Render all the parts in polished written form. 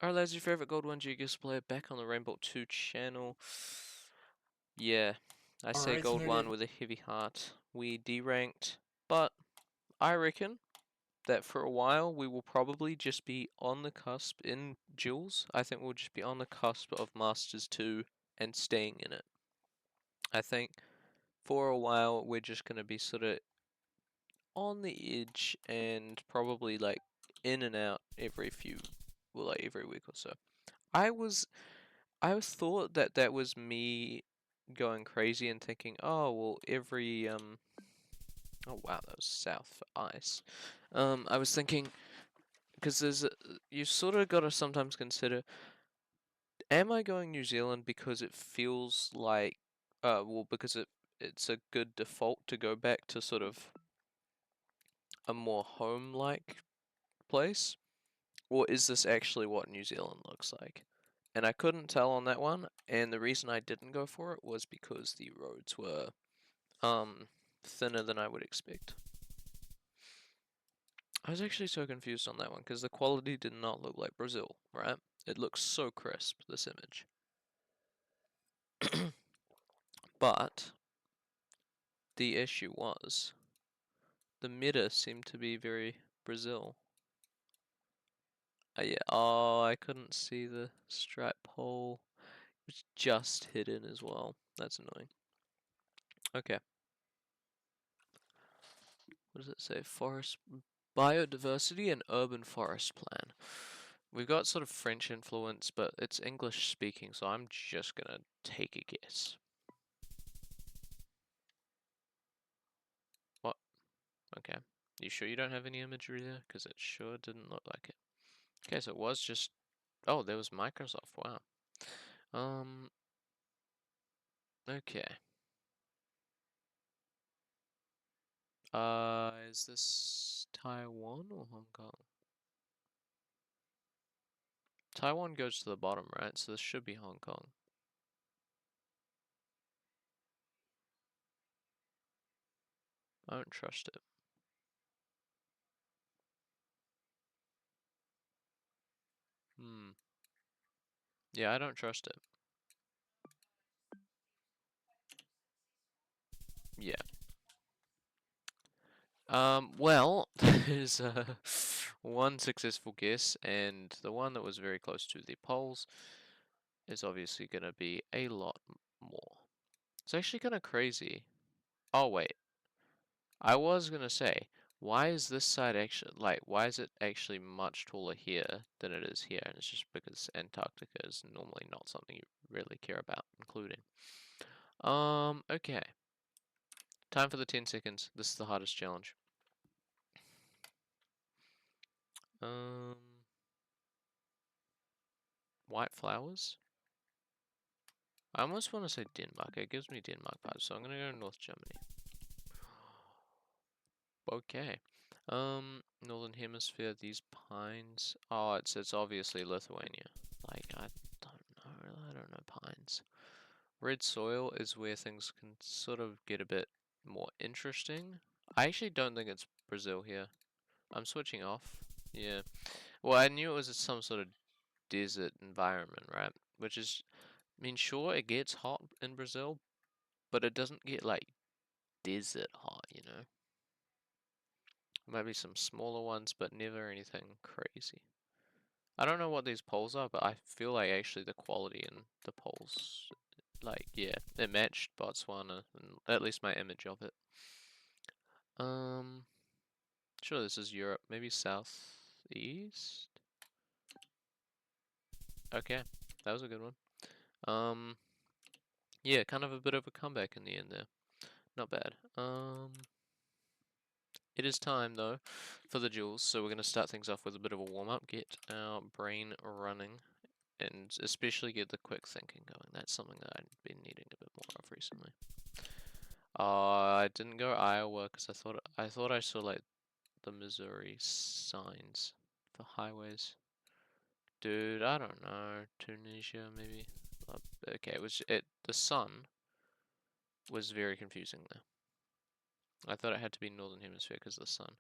Alright lads, your favourite Gold 1 Geoguessr player back on the Rainbow 2 channel. Yeah, I say Alright, Gold 1 nigga. with a heavy heart. We deranked, but I reckon that for a while we will probably just be on the cusp in Duels. I think we'll just be on the cusp of Masters 2 and staying in it. I think for a while we're just going to be sort of on the edge and probably like in and out every every week or so. I was I thought that that was me going crazy and thinking, oh well, oh wow, that was south for ice. I was thinking because you sort of got to sometimes consider, am I going New Zealand because it feels like, because it's a good default to go back to sort of a more home-like place, or is this actually what New Zealand looks like? And I couldn't tell on that one, and the reason I didn't go for it was because the roads were thinner than I would expect. I was actually so confused on that one because the quality did not look like Brazil, right? It looks so crisp, this image. But the issue was the meta seemed to be very Brazil. Yeah, oh, I couldn't see the stripe pole. It was just hidden as well. That's annoying. Okay. What does it say? Forest biodiversity and urban forest plan. We've got sort of French influence, but it's English speaking, so I'm just gonna take a guess. What? Okay. You sure you don't have any imagery there? Because it sure didn't look like it. Okay, so it was just. Oh, there was Microsoft. Wow. Um. Okay. Is this Taiwan or Hong Kong? Taiwan goes to the bottom, right? So this should be Hong Kong. I don't trust it. Hmm. Yeah, I don't trust it. Yeah. Well, there's one successful guess, and the one that was very close to the poles is obviously going to be a lot more. It's actually kind of crazy. Oh, wait. I was going to say, why is this side actually, like, why is it actually much taller here than it is here? And it's just because Antarctica is normally not something you really care about including. Okay. Time for the 10 seconds. This is the hardest challenge. Um, white flowers? I almost want to say Denmark. It gives me Denmark vibes, so I'm gonna go North Germany. Okay. Northern Hemisphere, these pines. Oh, it's obviously Lithuania. Like, I don't know. I don't know pines. Red soil is where things can sort of get a bit more interesting. I actually don't think it's Brazil here. I'm switching off. Yeah. Well, I knew it was some sort of desert environment, right? Which is, I mean, sure, it gets hot in Brazil, but it doesn't get like desert hot, you know? Maybe some smaller ones, but never anything crazy. I don't know what these poles are, but I feel like actually the quality in the poles, like, yeah, it matched Botswana, and at least my image of it. Um, sure, this is Europe, maybe southeast? Okay, that was a good one. Um, yeah, kind of a bit of a comeback in the end there. Not bad. It is time, though, for the duels, so we're going to start things off with a bit of a warm-up, get our brain running, and especially get the quick thinking going. That's something that I've been needing a bit more of recently. I didn't go Iowa because I thought I saw like the Missouri signs for highways. Dude, I don't know. Tunisia, maybe. Okay, the sun was very confusing there. I thought it had to be Northern Hemisphere because of the sun.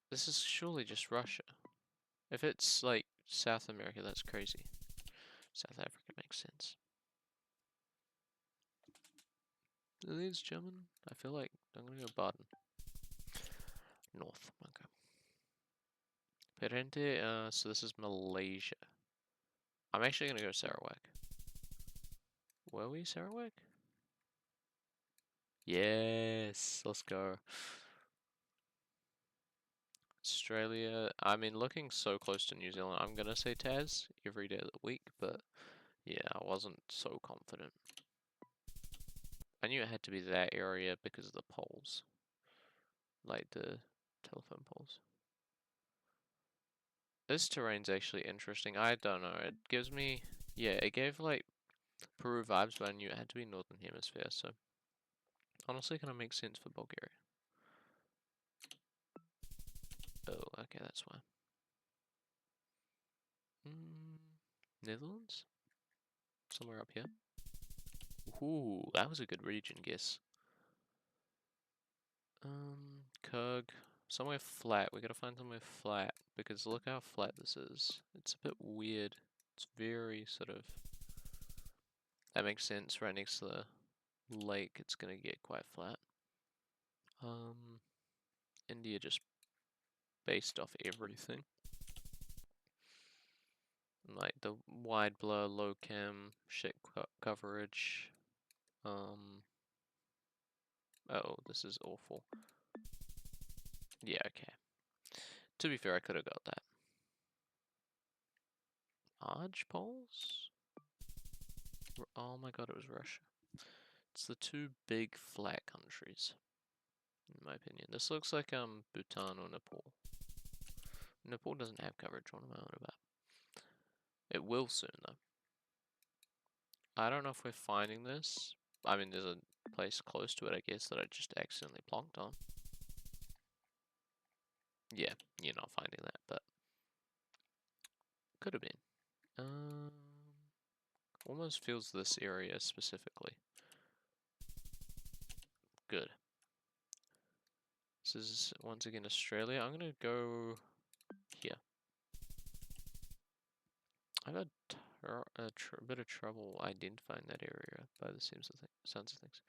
This is surely just Russia. If it's like South America, that's crazy. South Africa makes sense. Are these German? I feel like I'm gonna go Baden. North, okay. Perente, so this is Malaysia. I'm actually gonna go Sarawak. Were we Sarawak? Yes, let's go. Australia, I mean, looking so close to New Zealand, I'm gonna say Tas every day of the week, but yeah, I wasn't so confident. I knew it had to be that area because of the poles, like the telephone poles. This terrain's actually interesting. I don't know, it gives me, yeah, it gave like Peru vibes, but I knew it had to be Northern Hemisphere, so honestly, kind of makes sense for Bulgaria. Oh, okay, that's why. Netherlands? Somewhere up here. Ooh, that was a good region guess. Kurg. Somewhere flat. We gotta find somewhere flat because look how flat this is. It's a bit weird. It's very sort of. That makes sense. Right next to the lake, it's gonna get quite flat. India just based off everything. Like the wide blur, low cam, shit coverage. Oh, this is awful. Yeah, okay. To be fair, I could have got that. Large poles? Oh my god, it was Russia. It's the two big flat countries, in my opinion. This looks like Bhutan or Nepal. Nepal doesn't have coverage. What am I on about? It will soon, though. I don't know if we're finding this. I mean, there's a place close to it, I guess, that I just accidentally plonked on. Yeah, you're not finding that, but could have been. Almost feels this area specifically. Good. This is once again Australia. I'm gonna go here. I've had a bit of trouble identifying that area by the sounds of things.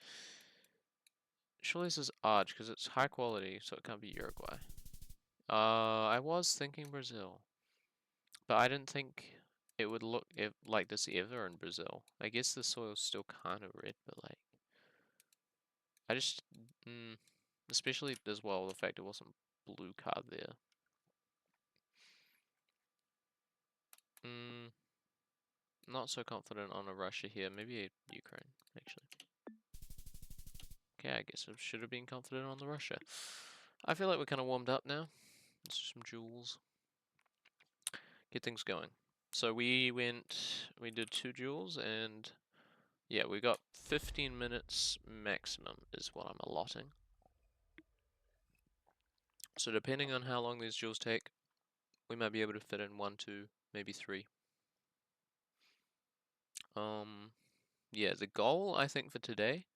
Surely this is odd because it's high quality, so it can't be Uruguay. I was thinking Brazil, but I didn't think it would look like this ever in Brazil. I guess the soil's still kind of red, but like, I just, especially as well the fact it wasn't blue card there. Not so confident on a Russia here. Maybe a Ukraine, actually. Okay, I guess I should have been confident on the Russia. I feel like we're kind of warmed up now. Let's do some jewels. Get things going. So we did 2 jewels, and yeah, we got 15 minutes maximum is what I'm allotting. So depending on how long these jewels take, we might be able to fit in 1, 2, maybe 3. Yeah, the goal I think for today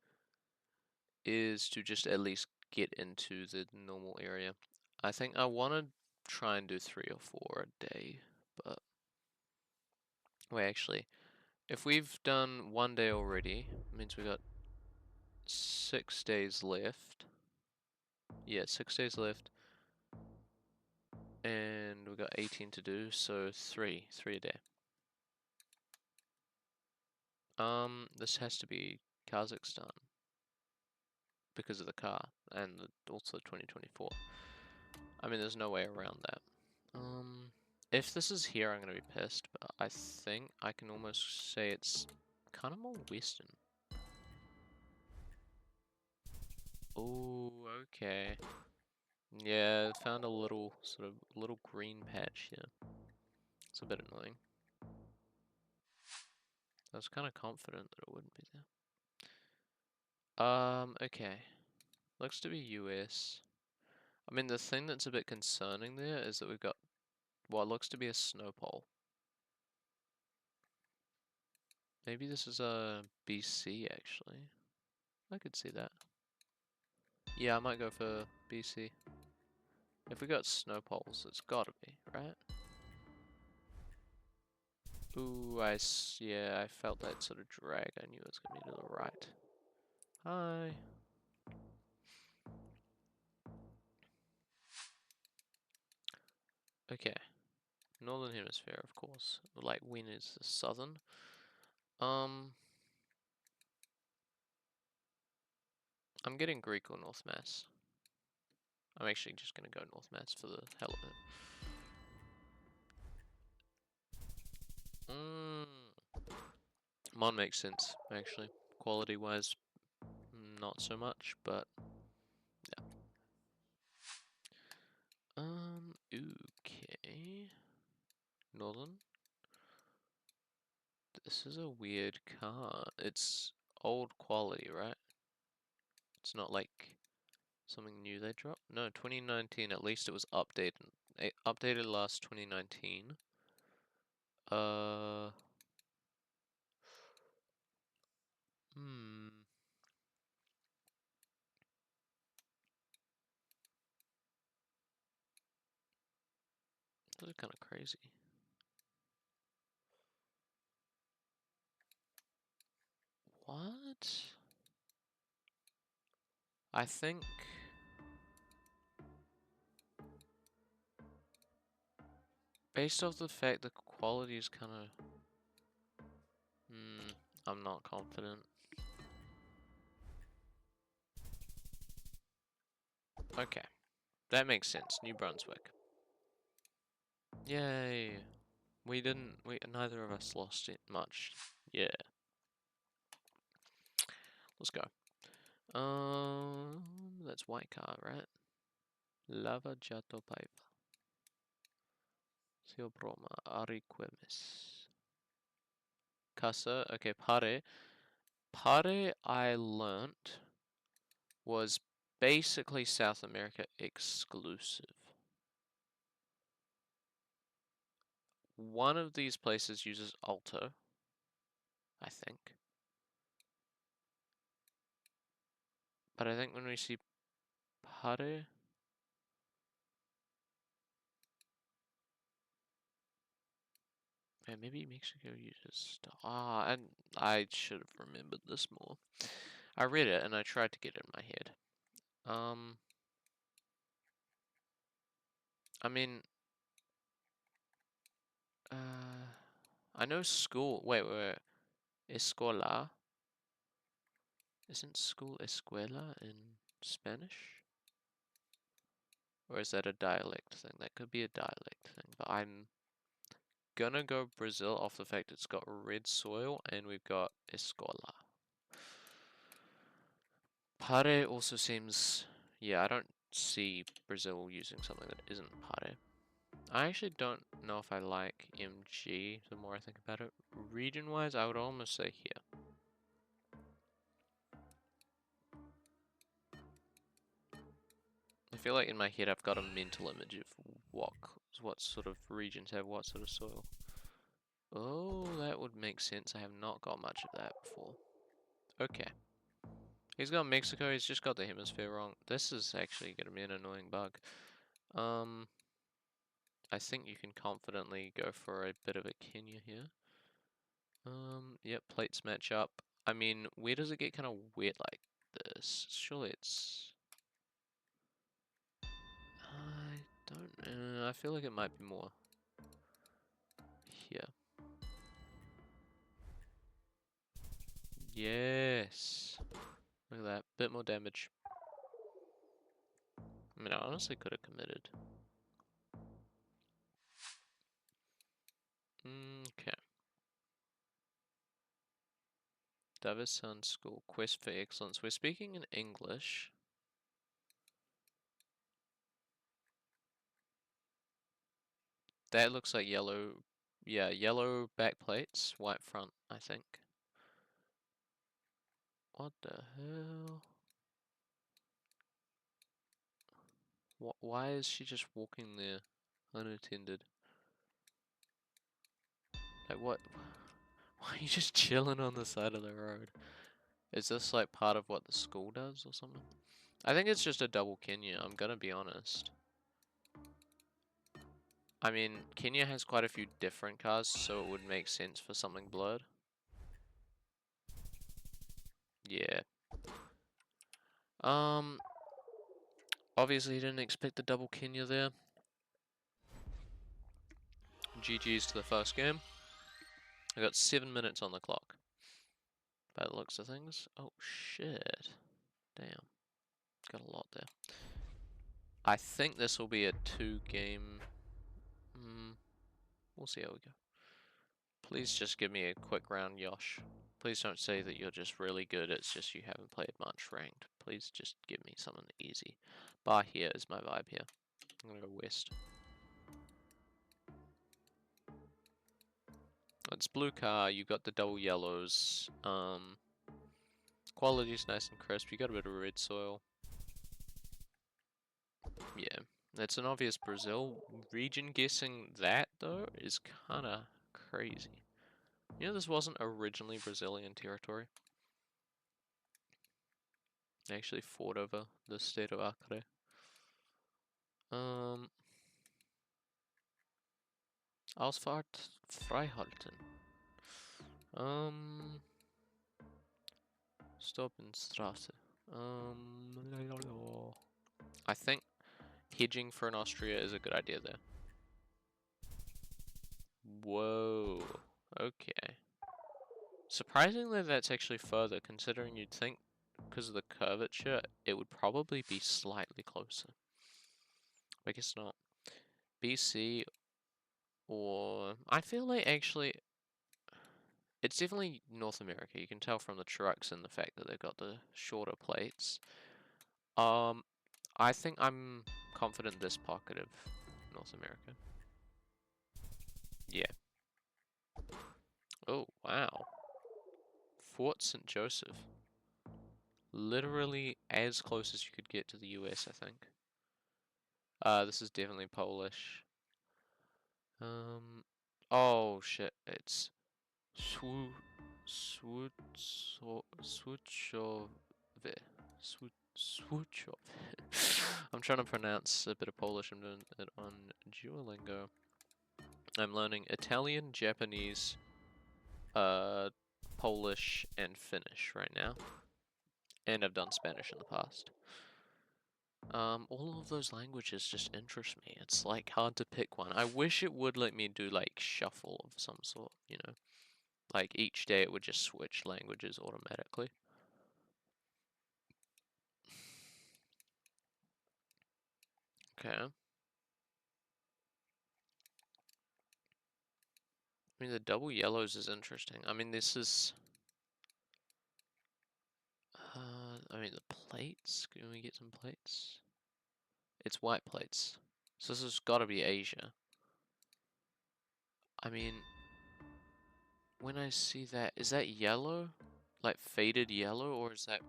is to just at least get into the normal area. I think I want to try and do 3 or 4 a day, but wait, actually, if we've done 1 day already, it means we got 6 days left. Yeah, 6 days left, and we got 18 to do, so 3 a day. This has to be Kazakhstan because of the car and also 2024. I mean, there's no way around that. If this is here, I'm gonna be pissed, but I think I can almost say it's kind of more western. Oh, okay. Yeah, found a little little green patch here. It's a bit annoying. I was kind of confident that it wouldn't be there. Okay. Looks to be US. I mean, the thing that's a bit concerning there is that we've got what looks to be a snow pole. Maybe this is a BC actually. I could see that. Yeah, I might go for BC. If we got snow poles, it's gotta be, right? Ooh, yeah, I felt that sort of drag. I knew it was gonna be to the right. Hi. Okay. Northern Hemisphere, of course. Like, when is the southern? I'm getting Greek or North Mass. I'm actually just gonna go North Mass for the hell of it. Mon makes sense, actually. Quality-wise, not so much, but yeah. Okay. Northern. This is a weird car. It's old quality, right? It's not like something new they dropped. No, 2019. At least it was updated. Updated last 2019. Uh. Hmm. This is kind of crazy. What? I think. Based off the fact the quality is kind of. I'm not confident. Okay. That makes sense. New Brunswick. Yay. Neither of us lost it much. Yeah. Let's go. That's white car, right? Lava Jato Pipe. Theobroma Ariquemes. Casa, okay, Pare. Pare, I learnt, was basically South America exclusive. One of these places uses Alto, I think. But I think when we see Pare, yeah, maybe Mexico uses and I should have remembered this more. I read it and I tried to get it in my head. I mean, I know school. Wait. Escola. Isn't school escuela in Spanish? Or is that a dialect thing? That could be a dialect thing. But I'm gonna go Brazil off the fact it's got red soil and we've got escola. Pare also seems. Yeah, I don't see Brazil using something that isn't pare. I actually don't know if I like MG the more I think about it. Region-wise, I would almost say here. I feel like in my head I've got a mental image of what sort of regions have what sort of soil. Oh, that would make sense. I have not got much of that before. Okay. He's got Mexico, he's just got the hemisphere wrong. This is actually gonna be an annoying bug. I think you can confidently go for a bit of a Kenya here. Yep, plates match up. I mean, where does it get kind of wet like this? Surely it's... I don't know. I feel like it might be more here. Yes. Look at that. Bit more damage. I mean, I honestly could have committed. Okay. Davison School. Quest for Excellence. We're speaking in English. That looks like yellow. Yeah, yellow back plates, white front, I think. What the hell? Why is she just walking there unattended? Like, what? Why are you just chilling on the side of the road? Is this like part of what the school does or something? I think it's just a double Kenya, I'm gonna be honest. I mean, Kenya has quite a few different cars, so it would make sense for something blurred. Yeah. Obviously didn't expect the double Kenya there. GG's to the first game. I got 7 minutes on the clock. By the looks of things. Oh shit. Damn. Got a lot there. I think this will be a 2-game. We'll see how we go. Please just give me a quick round, Yosh. Please don't say that you're just really good, it's just you haven't played much ranked. Please just give me something easy. Bar here is my vibe here. I'm gonna go west. It's blue car, you got the double yellows. Quality's nice and crisp, you got a bit of red soil. Yeah, it's an obvious Brazil. Region guessing that, though, is kinda crazy. You know, this wasn't originally Brazilian territory. They actually fought over the state of Acre. Ausfahrt Freihalten. Stop in Straße. I think hedging for an Austria is a good idea there. Whoa. Okay. Surprisingly, that's actually further, considering you'd think, because of the curvature, it would probably be slightly closer. I guess not. BC, or... I feel like, actually, it's definitely North America. You can tell from the trucks and the fact that they've got the shorter plates. I think I'm confident this pocket of North America. Yeah. Oh, wow. Fort St. Joseph. Literally as close as you could get to the US, I think. This is definitely Polish. Oh shit, it's Swuchove. Swuchove. I'm trying to pronounce a bit of Polish. I'm doing it on Duolingo. I'm learning Italian, Japanese, Polish, and Finnish right now. And I've done Spanish in the past. All of those languages just interest me. It's like hard to pick one. I wish it would let me do like shuffle of some sort, you know? Like each day it would just switch languages automatically. Okay. I mean, the double yellows is interesting. I mean, this is... I mean, the plates? Can we get some plates? It's white plates. So this has got to be Asia. I mean, when I see that, is that yellow? Like faded yellow, or is that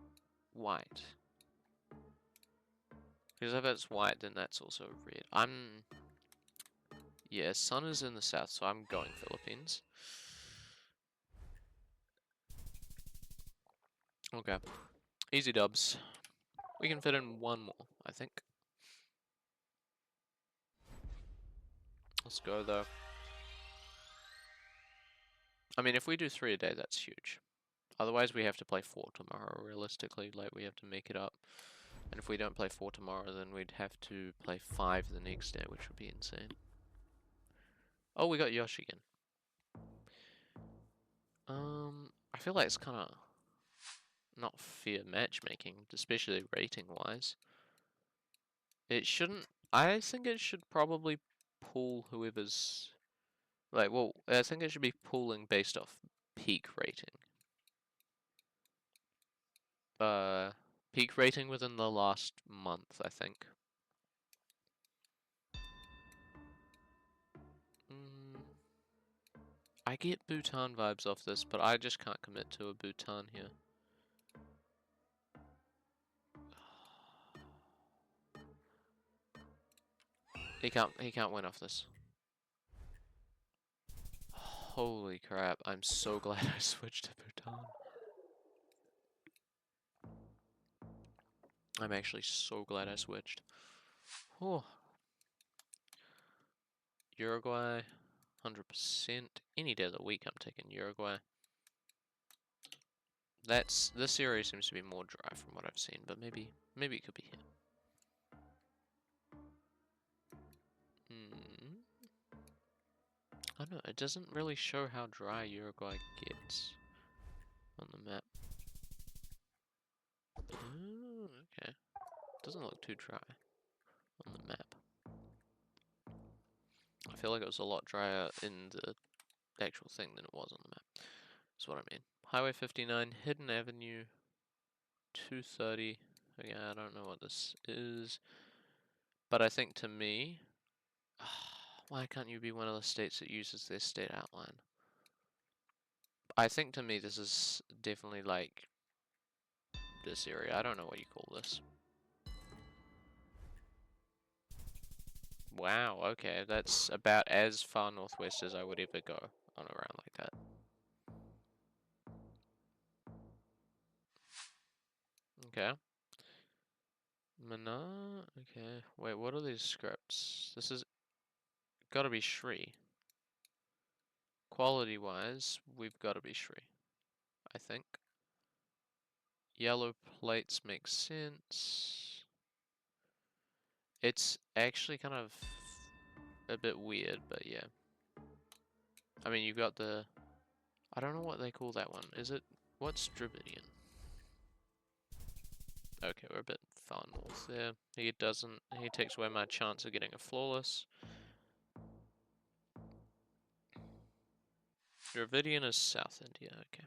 white? Because if it's white, then that's also red. Yeah, sun is in the south, so I'm going Philippines. Okay. Easy dubs. We can fit in one more, I think. Let's go, though. I mean, if we do 3 a day, that's huge. Otherwise, we have to play 4 tomorrow, realistically. Like, we have to make it up. And if we don't play 4 tomorrow, then we'd have to play 5 the next day, which would be insane. Oh, we got Yosh again. I feel like it's kind of not fair matchmaking, especially rating-wise. It shouldn't... I think it should probably pull whoever's... Like, well, I think it should be pulling based off peak rating. Peak rating within the last month, I think. I get Bhutan vibes off this, but I just can't commit to a Bhutan here. He can't win off this. Holy crap, I'm so glad I switched to Bhutan. I'm actually so glad I switched. Oh. Uruguay, 100%. Any day of the week I'm taking Uruguay. This area seems to be more dry from what I've seen, but maybe it could be here. I don't know, it doesn't really show how dry Uruguay gets on the map. Oh, okay. Doesn't look too dry on the map. I feel like it was a lot drier in the actual thing than it was on the map. That's what I mean. Highway 59, Hidden Avenue, 230. Okay, I don't know what this is. But I think to me... why can't you be one of the states that uses their state outline? I think to me this is definitely like this area. I don't know what you call this. Wow, okay, that's about as far northwest as I would ever go on a round like that. Okay. Mana, okay. Wait, what are these scripts? This is gotta be Shri. Quality wise, we've gotta be Shri, I think. Yellow plates make sense. It's actually kind of a bit weird, but yeah. I mean, you've got the... I don't know what they call that one. Is it... What's Dravidian? Okay, we're a bit far north there. He doesn't... He takes away my chance of getting a flawless. Dravidian is South India, okay.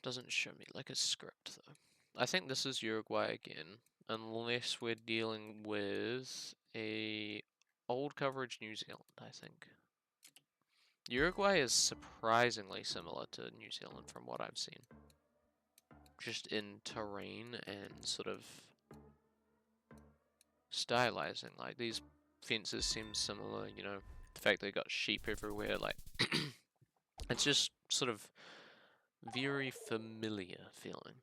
Doesn't show me like a script, though. I think this is Uruguay again, unless we're dealing with a old coverage New Zealand, I think. Uruguay is surprisingly similar to New Zealand from what I've seen. Just in terrain and sort of stylizing. Like, these fences seem similar, you know, the fact they got sheep everywhere, like, it's just sort of very familiar feeling.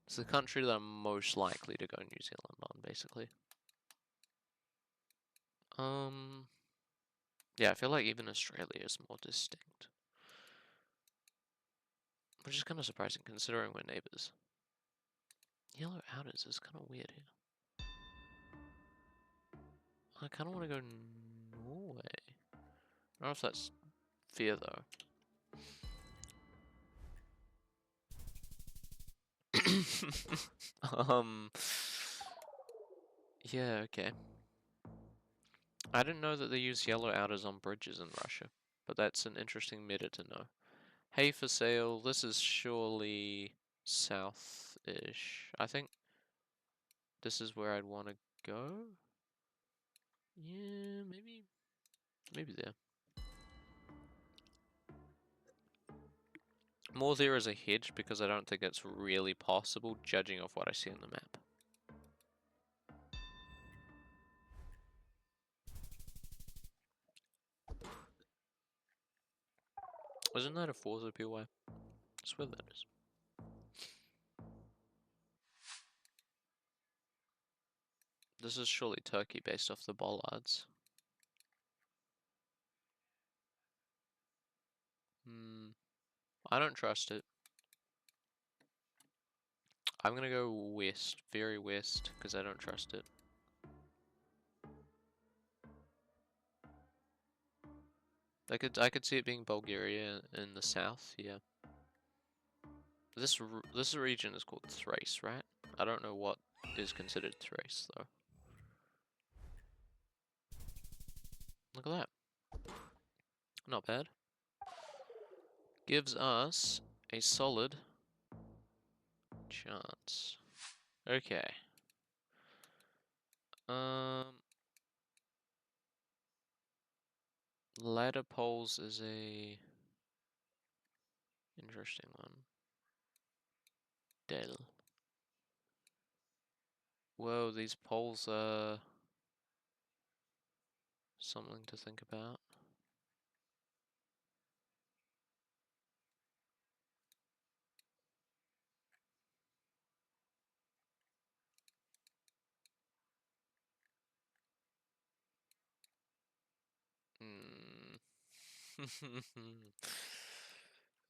It's the country that I'm most likely to go New Zealand on, basically. Yeah, I feel like even Australia is more distinct. Which is kind of surprising considering we're neighbours. Yellow outers is kind of weird here. I kind of want to go Norway. I don't know if that's fair though. um, yeah, okay. I didn't know that they use yellow outers on bridges in Russia, but that's an interesting meta to know. Hay for sale, this is surely south-ish. I think this is where I'd want to go. Yeah, maybe there. More there as a hedge because I don't think it's really possible judging off what I see on the map. Isn't that a Forza POI? I swear that is. This is surely Turkey based off the bollards. I don't trust it. I'm gonna go west, very west, because I don't trust it. I could see it being Bulgaria in the south, yeah. This region is called Thrace, right? I don't know what is considered Thrace though. Look at that. Not bad. Gives us a solid chance. Okay. Ladder poles is a interesting one. Del. Whoa, these poles are something to think about.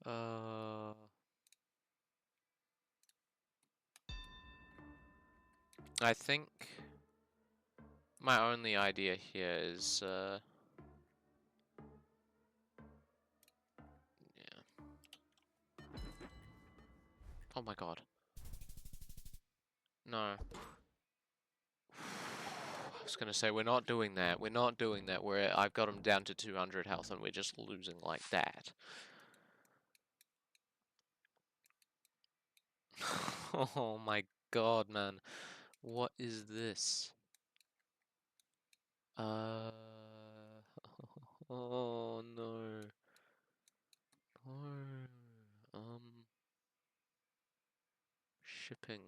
uh, I think my only idea here is, yeah. Oh my god. No. I was gonna say, we're not doing that. We're not doing that. I've got him down to 200 health and we're just losing like that. Oh my god, man. What is this? Oh no. No. Shipping.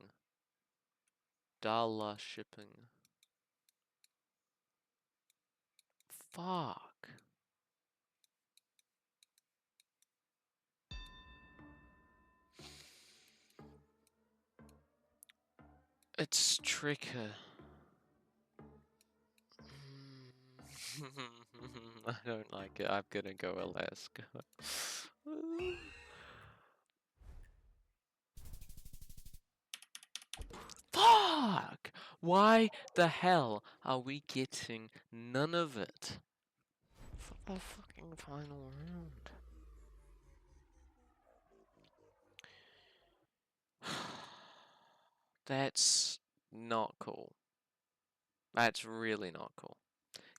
Dollar shipping. Fuck. It's tricky. I don't like it. I'm gonna go Alaska. Fuck! Why the hell are we getting none of it for the fucking final round? That's not cool. That's really not cool.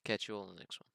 Catch you all in the next one.